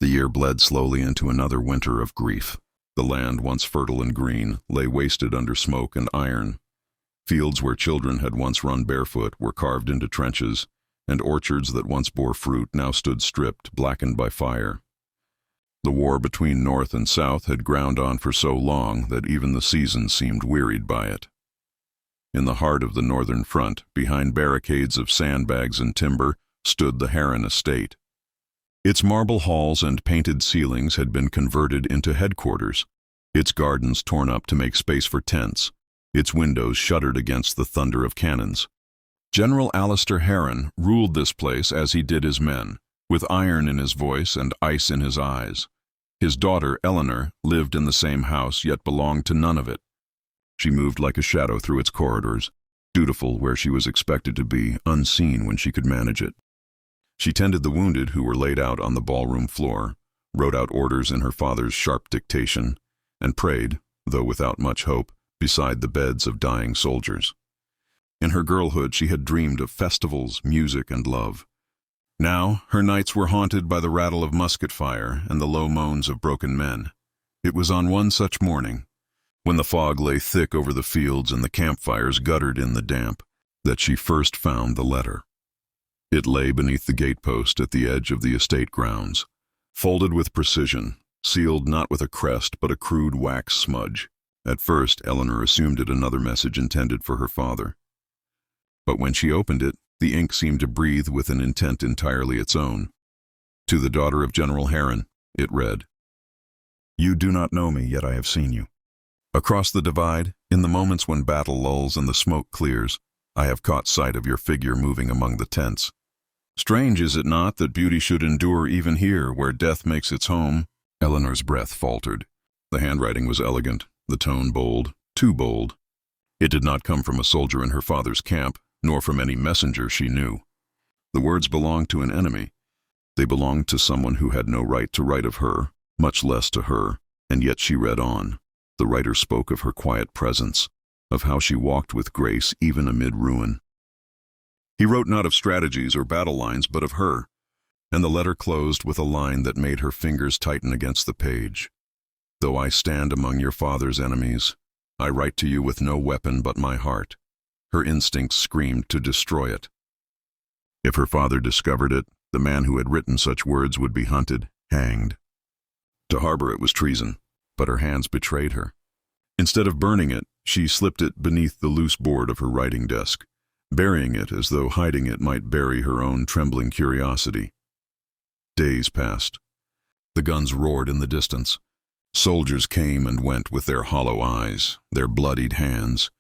The year bled slowly into another winter of grief. The land, once fertile and green, lay wasted under smoke and iron. Fields where children had once run barefoot were carved into trenches, and orchards that once bore fruit now stood stripped, blackened by fire. The war between North and South had ground on for so long that even the seasons seemed wearied by it. In the heart of the northern front, behind barricades of sandbags and timber, stood the Heron estate. Its marble halls and painted ceilings had been converted into headquarters, its gardens torn up to make space for tents, its windows shuttered against the thunder of cannons. General Alistair Heron ruled this place as he did his men, with iron in his voice and ice in his eyes. His daughter, Eleanor, lived in the same house yet belonged to none of it. She moved like a shadow through its corridors, dutiful where she was expected to be, unseen when she could manage it. She tended the wounded who were laid out on the ballroom floor, wrote out orders in her father's sharp dictation, and prayed, though without much hope, beside the beds of dying soldiers. In her girlhood she had dreamed of festivals, music, and love. Now her nights were haunted by the rattle of musket fire and the low moans of broken men. It was on one such morning, when the fog lay thick over the fields and the campfires guttered in the damp, that she first found the letter. It lay beneath the gatepost at the edge of the estate grounds, folded with precision, sealed not with a crest but a crude wax smudge. At first, Eleanor assumed it another message intended for her father. But when she opened it, the ink seemed to breathe with an intent entirely its own. To the daughter of General Heron, it read, "You do not know me, yet I have seen you. Across the divide, in the moments when battle lulls and the smoke clears, I have caught sight of your figure moving among the tents. Strange, is it not, that beauty should endure even here, where death makes its home?" Eleanor's breath faltered. The handwriting was elegant, the tone bold, too bold. It did not come from a soldier in her father's camp, nor from any messenger she knew. The words belonged to an enemy. They belonged to someone who had no right to write of her, much less to her, and yet she read on. The writer spoke of her quiet presence, of how she walked with grace even amid ruin. He wrote not of strategies or battle lines, but of her, and the letter closed with a line that made her fingers tighten against the page. "Though I stand among your father's enemies, I write to you with no weapon but my heart." Her instincts screamed to destroy it. If her father discovered it, the man who had written such words would be hunted, hanged. To harbor it was treason, but her hands betrayed her. Instead of burning it, she slipped it beneath the loose board of her writing desk, burying it as though hiding it might bury her own trembling curiosity. Days passed. The guns roared in the distance. Soldiers came and went with their hollow eyes, their bloodied hands.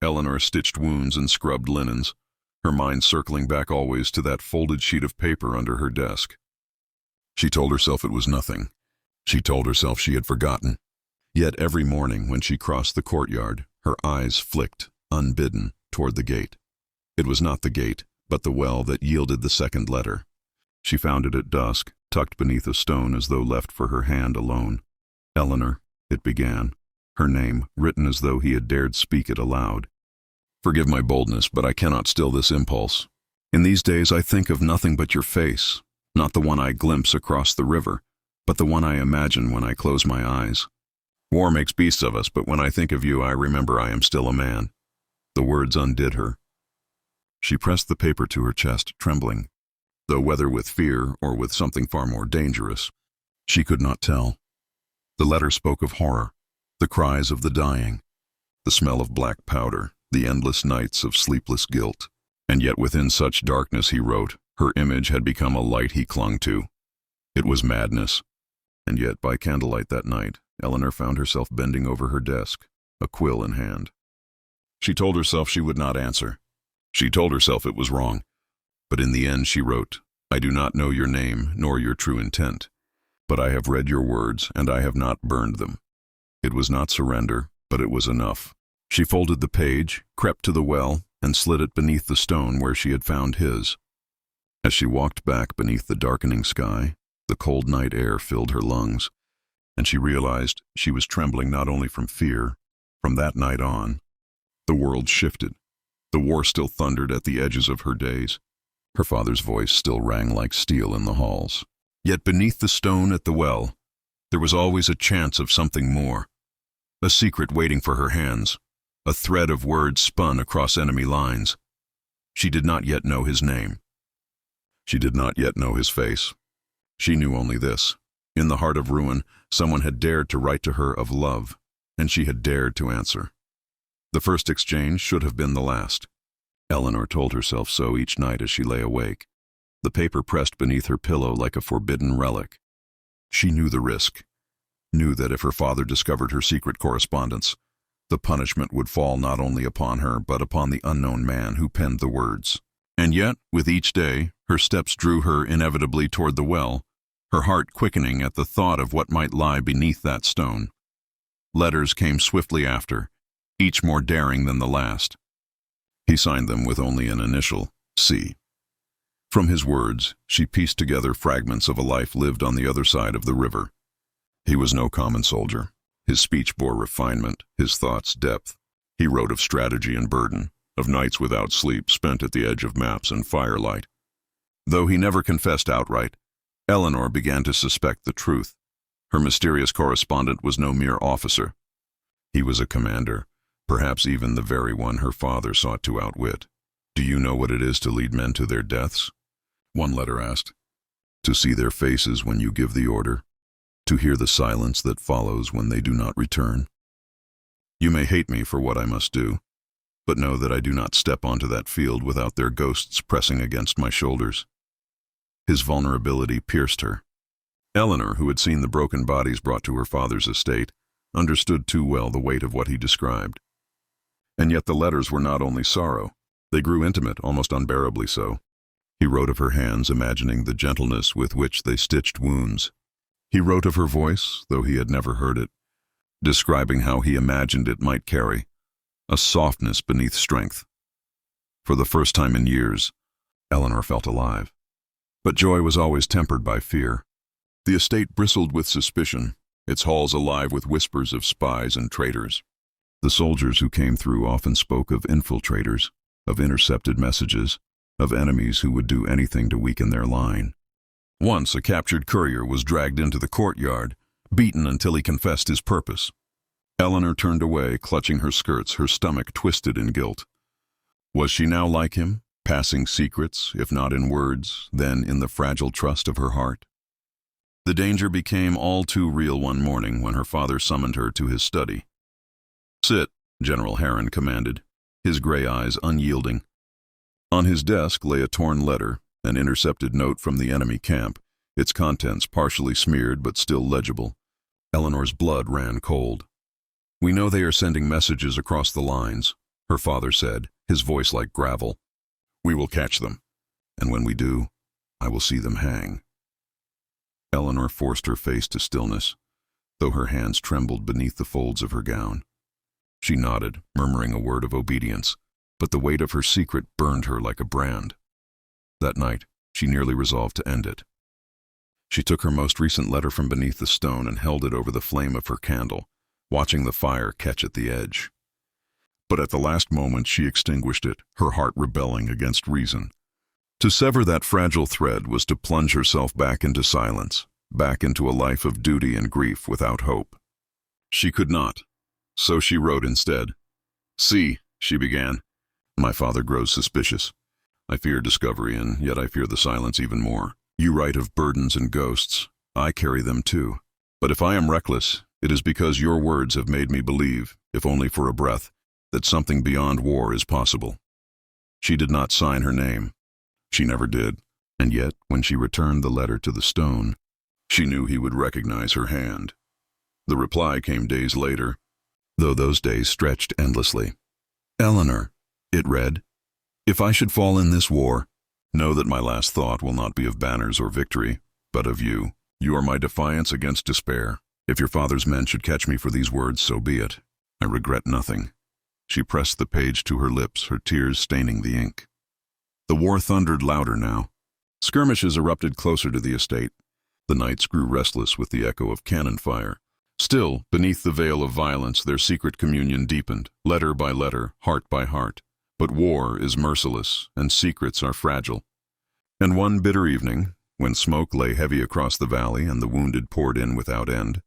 Eleanor stitched wounds and scrubbed linens, her mind circling back always to that folded sheet of paper under her desk. She told herself it was nothing. She told herself she had forgotten. Yet every morning when she crossed the courtyard, her eyes flicked, unbidden, toward the gate. It was not the gate, but the well that yielded the second letter. She found it at dusk, tucked beneath a stone as though left for her hand alone. "Eleanor," it began, her name written as though he had dared speak it aloud. "Forgive my boldness, but I cannot still this impulse. In these days I think of nothing but your face, not the one I glimpse across the river, but the one I imagine when I close my eyes. War makes beasts of us, but when I think of you I remember I am still a man." The words undid her. She pressed the paper to her chest, trembling, though whether with fear or with something far more dangerous, she could not tell. The letter spoke of horror, the cries of the dying, the smell of black powder, the endless nights of sleepless guilt. And yet within such darkness, he wrote, her image had become a light he clung to. It was madness. And yet by candlelight that night, Eleanor found herself bending over her desk, a quill in hand. She told herself she would not answer. She told herself it was wrong. But in the end she wrote, "I do not know your name nor your true intent, but I have read your words and I have not burned them." It was not surrender, but it was enough. She folded the page, crept to the well, and slid it beneath the stone where she had found his. As she walked back beneath the darkening sky, the cold night air filled her lungs, and she realized she was trembling not only from fear. From that night on, the world shifted. The war still thundered at the edges of her days. Her father's voice still rang like steel in the halls. Yet beneath the stone at the well, there was always a chance of something more. A secret waiting for her hands, a thread of words spun across enemy lines. She did not yet know his name. She did not yet know his face. She knew only this. In the heart of ruin, someone had dared to write to her of love, and she had dared to answer. The first exchange should have been the last. Eleanor told herself so each night as she lay awake, the paper pressed beneath her pillow like a forbidden relic. She knew the risk, knew that if her father discovered her secret correspondence, the punishment would fall not only upon her but upon the unknown man who penned the words. And yet, with each day, her steps drew her inevitably toward the well, her heart quickening at the thought of what might lie beneath that stone. Letters came swiftly after, each more daring than the last. He signed them with only an initial, C. From his words, she pieced together fragments of a life lived on the other side of the river. He was no common soldier. His speech bore refinement, his thoughts depth. He wrote of strategy and burden, of nights without sleep spent at the edge of maps and firelight. Though he never confessed outright, Eleanor began to suspect the truth. Her mysterious correspondent was no mere officer. He was a commander, perhaps even the very one her father sought to outwit. "Do you know what it is to lead men to their deaths?" one letter asked. "To see their faces when you give the order, to hear the silence that follows when they do not return. You may hate me for what I must do, but know that I do not step onto that field without their ghosts pressing against my shoulders." His vulnerability pierced her. Eleanor, who had seen the broken bodies brought to her father's estate, understood too well the weight of what he described. And yet the letters were not only sorrow. They grew intimate, almost unbearably so. He wrote of her hands, imagining the gentleness with which they stitched wounds. He wrote of her voice, though he had never heard it, describing how he imagined it might carry a softness beneath strength. For the first time in years, Eleanor felt alive. But joy was always tempered by fear. The estate bristled with suspicion, its halls alive with whispers of spies and traitors. The soldiers who came through often spoke of infiltrators, of intercepted messages, of enemies who would do anything to weaken their line. Once a captured courier was dragged into the courtyard, beaten until he confessed his purpose. Eleanor turned away, clutching her skirts, her stomach twisted in guilt. Was she now like him, passing secrets, if not in words, then in the fragile trust of her heart? The danger became all too real one morning when her father summoned her to his study. "Sit," General Heron commanded, his gray eyes unyielding. On his desk lay a torn letter, an intercepted note from the enemy camp, its contents partially smeared but still legible. Eleanor's blood ran cold. "We know they are sending messages across the lines," her father said, his voice like gravel. "We will catch them, and when we do, I will see them hang." Eleanor forced her face to stillness, though her hands trembled beneath the folds of her gown. She nodded, murmuring a word of obedience, but the weight of her secret burned her like a brand. That night, she nearly resolved to end it. She took her most recent letter from beneath the stone and held it over the flame of her candle, watching the fire catch at the edge. But at the last moment she extinguished it, her heart rebelling against reason. To sever that fragile thread was to plunge herself back into silence, back into a life of duty and grief without hope. She could not, so she wrote instead. "See," she began, "my father grows suspicious. I fear discovery, and yet I fear the silence even more. You write of burdens and ghosts. I carry them too. But if I am reckless, it is because your words have made me believe, if only for a breath, that something beyond war is possible." She did not sign her name. She never did, and yet, when she returned the letter to the stone, she knew he would recognize her hand. The reply came days later, though those days stretched endlessly. "Eleanor," it read, "if I should fall in this war, know that my last thought will not be of banners or victory, but of you. You are my defiance against despair. If your father's men should catch me for these words, so be it. I regret nothing." She pressed the page to her lips, her tears staining the ink. The war thundered louder now. Skirmishes erupted closer to the estate. The nights grew restless with the echo of cannon fire. Still, beneath the veil of violence, their secret communion deepened, letter by letter, heart by heart. But war is merciless, and secrets are fragile. And one bitter evening, When smoke lay heavy across the valley and the wounded poured in without end,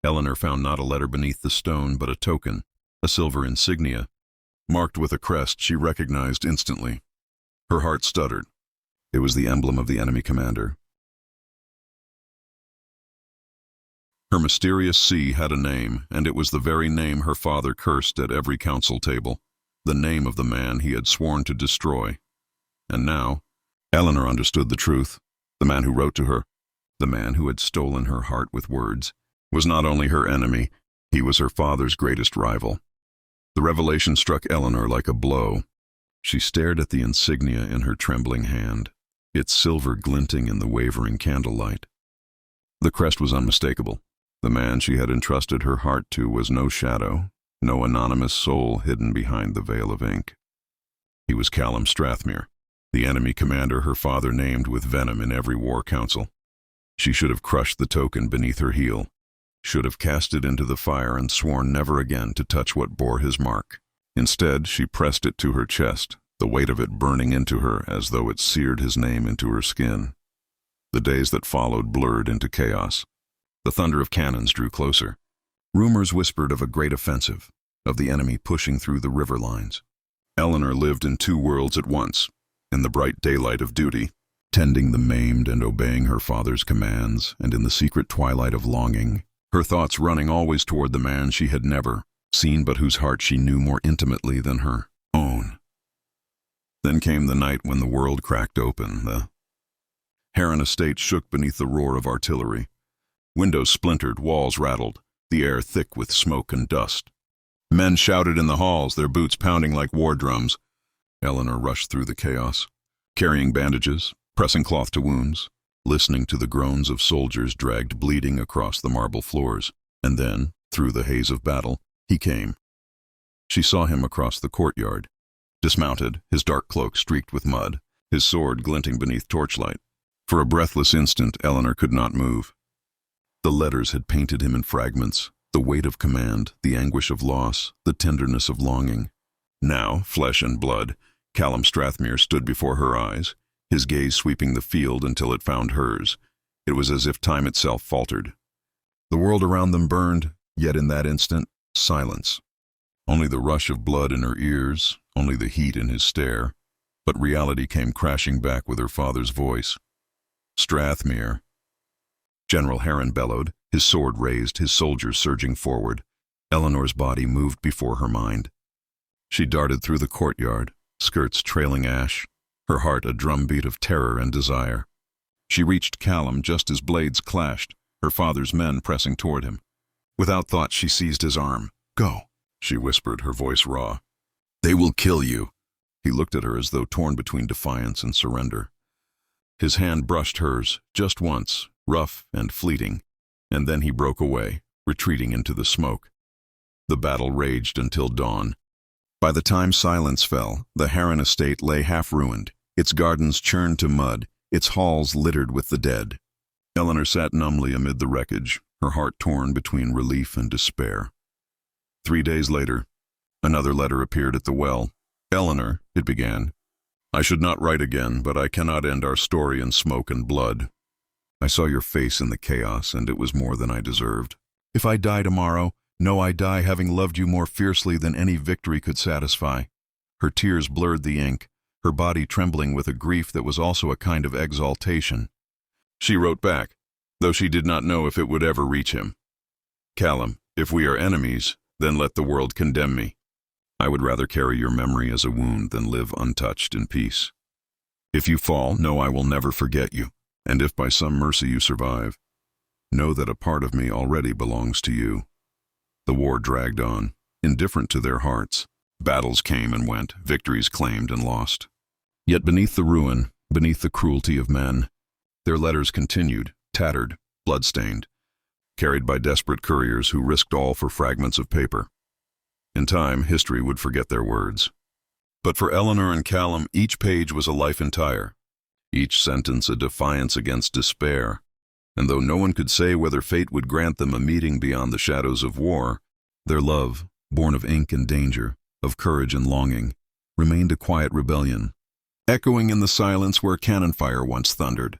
Eleanor found not a letter beneath the stone, but a token, a silver insignia, marked with a crest she recognized instantly. Her heart stuttered. It was the emblem of the enemy commander. Her mysterious sea had a name, and it was the very name her father cursed at every council table, the name of the man he had sworn to destroy. And now, Eleanor understood the truth. The man who wrote to her, the man who had stolen her heart with words, was not only her enemy, he was her father's greatest rival. The revelation struck Eleanor like a blow. She stared at the insignia in her trembling hand, its silver glinting in the wavering candlelight. The crest was unmistakable. The man she had entrusted her heart to was no shadow, no anonymous soul hidden behind the veil of ink. He was Callum Strathmere, the enemy commander her father named with venom in every war council. She should have crushed the token beneath her heel, should have cast it into the fire and sworn never again to touch what bore his mark. Instead, she pressed it to her chest, the weight of it burning into her as though it seared his name into her skin. The days that followed blurred into chaos. The thunder of cannons drew closer. Rumors whispered of a great offensive, of the enemy pushing through the river lines. Eleanor lived in two worlds at once, in the bright daylight of duty, tending the maimed and obeying her father's commands, and in the secret twilight of longing, her thoughts running always toward the man she had never seen but whose heart she knew more intimately than her own. Then came the night when the world cracked open. The Heron estate shook beneath the roar of artillery. Windows splintered, walls rattled, the air thick with smoke and dust. Men shouted in the halls, their boots pounding like war drums. Eleanor rushed through the chaos, carrying bandages, pressing cloth to wounds, listening to the groans of soldiers dragged bleeding across the marble floors. And then, through the haze of battle, he came. She saw him across the courtyard, dismounted, his dark cloak streaked with mud, his sword glinting beneath torchlight. For a breathless instant, Eleanor could not move. The letters had painted him in fragments, the weight of command, the anguish of loss, the tenderness of longing. Now, flesh and blood, Callum Strathmere stood before her eyes, his gaze sweeping the field until it found hers. It was as if time itself faltered. The world around them burned, yet in that instant, silence. Only the rush of blood in her ears, only the heat in his stare. But reality came crashing back with her father's voice. Strathmere. General Heron bellowed, his sword raised, his soldiers surging forward. Eleanor's body moved before her mind. She darted through the courtyard, skirts trailing ash, her heart a drumbeat of terror and desire. She reached Callum just as blades clashed, her father's men pressing toward him. Without thought, she seized his arm. "Go," she whispered, her voice raw. "They will kill you." He looked at her as though torn between defiance and surrender. His hand brushed hers, just once, rough and fleeting, and then he broke away, retreating into the smoke. The battle raged until dawn. By the time silence fell, the Heron estate lay half-ruined, its gardens churned to mud, its halls littered with the dead. Eleanor sat numbly amid the wreckage, her heart torn between relief and despair. 3 days later, another letter appeared at the well. "Eleanor," it began, "I should not write again, but I cannot end our story in smoke and blood. I saw your face in the chaos, and it was more than I deserved. If I die tomorrow, know I die having loved you more fiercely than any victory could satisfy." Her tears blurred the ink, her body trembling with a grief that was also a kind of exaltation. She wrote back, though she did not know if it would ever reach him. "Callum, if we are enemies, then let the world condemn me. I would rather carry your memory as a wound than live untouched in peace. If you fall, know I will never forget you. And if by some mercy you survive, know that a part of me already belongs to you." The war dragged on, indifferent to their hearts. Battles came and went, victories claimed and lost. Yet beneath the ruin, beneath the cruelty of men, their letters continued, tattered, blood-stained, carried by desperate couriers who risked all for fragments of paper. In time, history would forget their words. But for Eleanor and Callum, each page was a life entire. Each sentence a defiance against despair, and though no one could say whether fate would grant them a meeting beyond the shadows of war, their love, born of ink and danger, of courage and longing, remained a quiet rebellion, echoing in the silence where cannon fire once thundered.